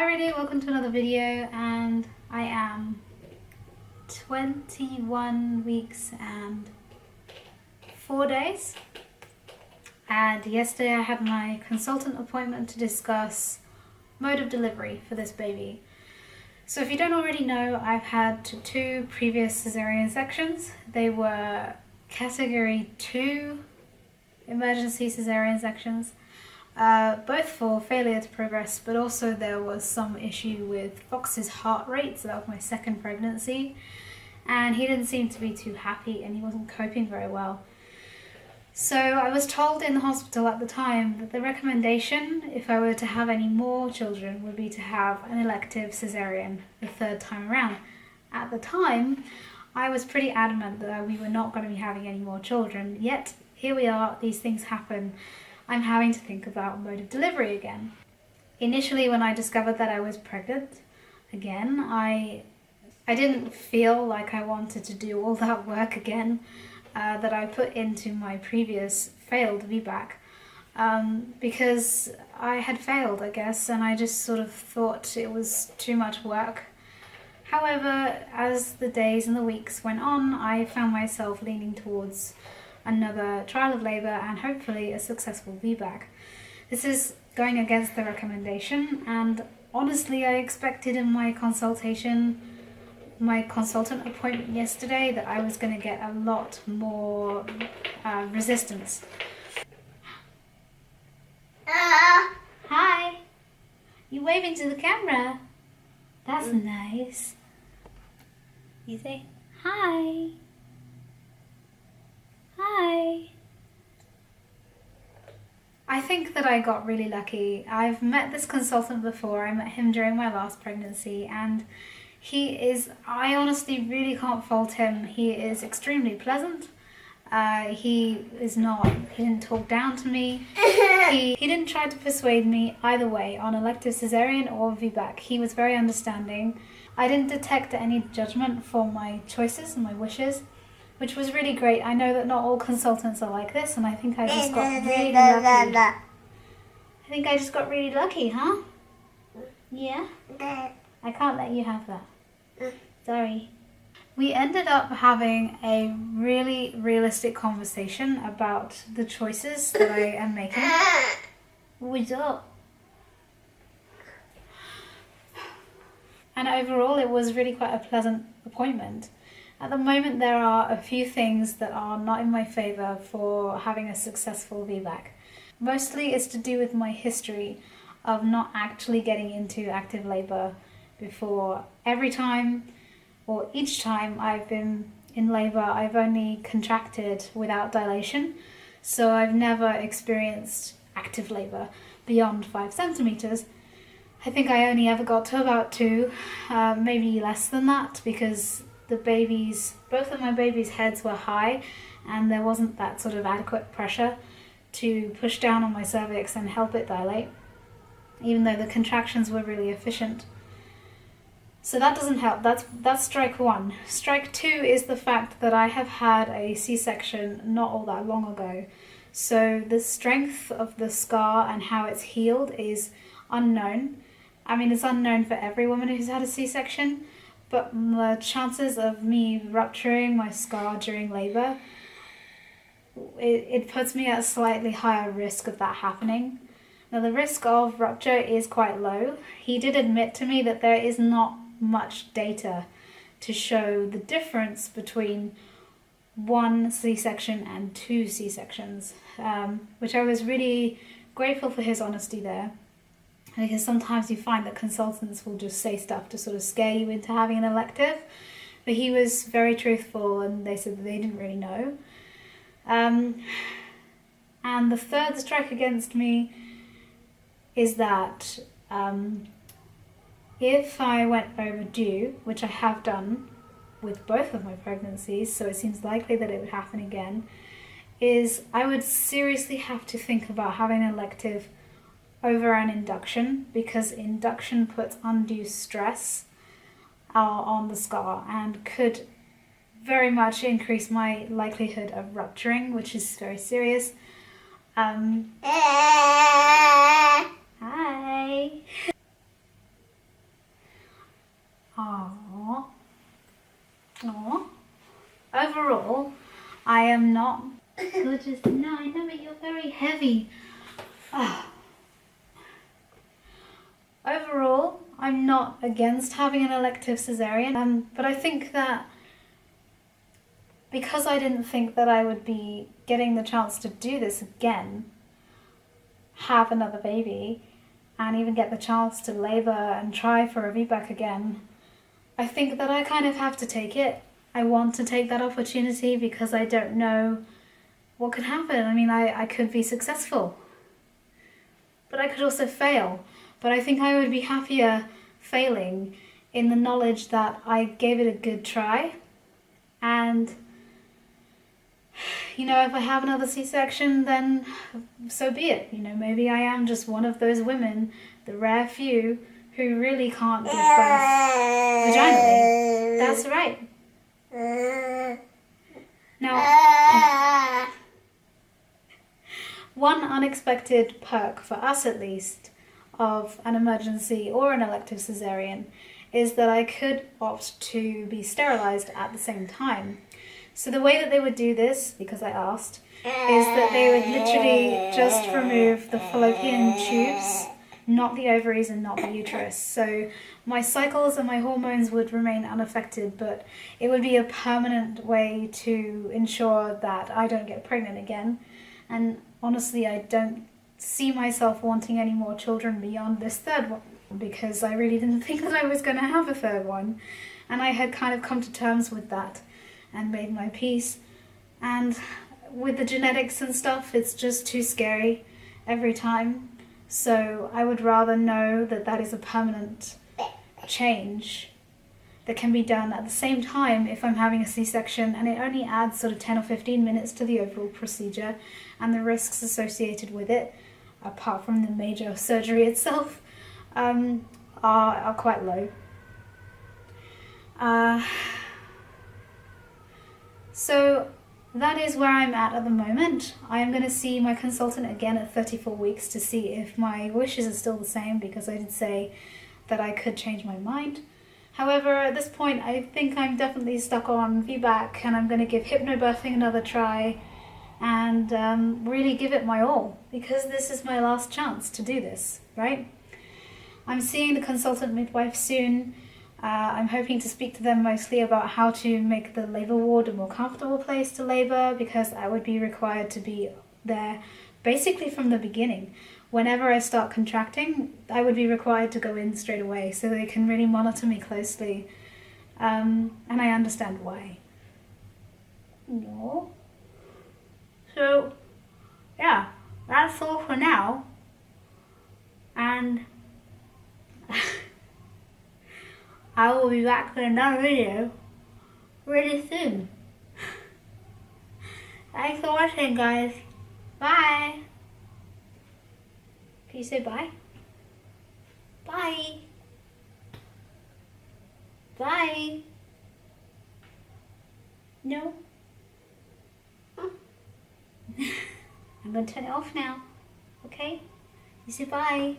Hi everybody, welcome to another video, and I am 21 weeks and 4 days, and yesterday I had my consultant appointment to discuss mode of delivery for this baby. So if you don't already know, I've had 2 previous cesarean sections. They were category 2 emergency cesarean sections. Both for failure to progress, but also there was some issue with Fox's heart rate, so that was my second pregnancy, and he didn't seem to be too happy and he wasn't coping very well. So I was told in the hospital at the time that the recommendation, if I were to have any more children, would be to have an elective cesarean the 3rd time around. At the time, I was pretty adamant that we were not going to be having any more children, yet here we are, these things happen. I'm having to think about mode of delivery again. Initially, when I discovered that I was pregnant again, I didn't feel like I wanted to do all that work again that I put into my previous failed VBAC because I had failed, I guess, and I just sort of thought it was too much work. However, as the days and the weeks went on, I found myself leaning towards another trial of labour and hopefully a successful VBAC. This is going against the recommendation, and honestly I expected in my consultant appointment yesterday that I was going to get a lot more resistance. Hi! You waving to the camera? That's nice. You say hi. Hi. I think that I got really lucky. I've met this consultant before. I met him during my last pregnancy, and I honestly really can't fault him. He is extremely pleasant. He didn't talk down to me. He didn't try to persuade me either way on elective cesarean or VBAC. He was very understanding. I didn't detect any judgment for my choices and my wishes, which was really great. I know that not all consultants are like this, and I think I just got really lucky. I think I just got really lucky, huh? Yeah? I can't let you have that. Sorry. We ended up having a really realistic conversation about the choices that I am making. What's up? And overall, it was really quite a pleasant appointment. At the moment, there are a few things that are not in my favour for having a successful VBAC. Mostly it's to do with my history of not actually getting into active labour before. Every time, or each time I've been in labour, I've only contracted without dilation. So I've never experienced active labour beyond 5 centimetres. I think I only ever got to about 2, maybe less than that, because both of my babies' heads were high and there wasn't that sort of adequate pressure to push down on my cervix and help it dilate, even though the contractions were really efficient. So that doesn't help. That's strike 1. Strike 2 is the fact that I have had a C-section not all that long ago. So the strength of the scar and how it's healed is unknown. I mean, it's unknown for every woman who's had a C-section, but the chances of me rupturing my scar during labour, it puts me at a slightly higher risk of that happening. Now, the risk of rupture is quite low. He did admit to me that there is not much data to show the difference between 1 C-section and 2 C-sections, which I was really grateful for his honesty there. Because sometimes you find that consultants will just say stuff to sort of scare you into having an elective. But he was very truthful, and they said that they didn't really know. And the 3rd strike against me is that if I went overdue, which I have done with both of my pregnancies, so it seems likely that it would happen again, is I would seriously have to think about having an elective over an induction, because induction puts undue stress on the scar and could very much increase my likelihood of rupturing, which is very serious. Hi. gorgeous. No, I know, but you're very heavy. Oh. Overall, I'm not against having an elective cesarean, but I think that because I didn't think that I would be getting the chance to do this again, have another baby, and even get the chance to labour and try for a VBAC again, I think that I kind of have to take it. I want to take that opportunity because I don't know what could happen. I mean, I could be successful, but I could also fail. But I think I would be happier failing in the knowledge that I gave it a good try. And, you know, if I have another C-section, then so be it. You know, maybe I am just one of those women, the rare few, who really can't give birth vaginally. That's right. Now, one unexpected perk, for us at least, of an emergency or an elective cesarean is that I could opt to be sterilised at the same time. So the way that they would do this, because I asked, is that they would literally just remove the fallopian tubes, not the ovaries and not the uterus. So my cycles and my hormones would remain unaffected, but it would be a permanent way to ensure that I don't get pregnant again. And honestly, I don't see myself wanting any more children beyond this third one, because I really didn't think that I was going to have a third one. And I had kind of come to terms with that and made my peace. And with the genetics and stuff, it's just too scary every time. So I would rather know that that is a permanent change that can be done at the same time if I'm having a C-section, and it only adds sort of 10 or 15 minutes to the overall procedure, and the risks associated with it, apart from the major surgery itself, are quite low. So that is where I'm at the moment. I am going to see my consultant again at 34 weeks to see if my wishes are still the same, because I did say that I could change my mind. However, at this point, I think I'm definitely stuck on VBAC, and I'm going to give hypnobirthing another try and really give it my all, because this is my last chance to do this, right? I'm seeing the consultant midwife soon. I'm hoping to speak to them mostly about how to make the labour ward a more comfortable place to labour, because I would be required to be there basically from the beginning. Whenever I start contracting, I would be required to go in straight away so they can really monitor me closely. And I understand why. No. So, yeah, that's all for now. And I will be back with another video really soon. Thanks for watching, guys. Bye. Can you say bye? Bye. Bye. No? I'm going to turn it off now. Okay? You say bye.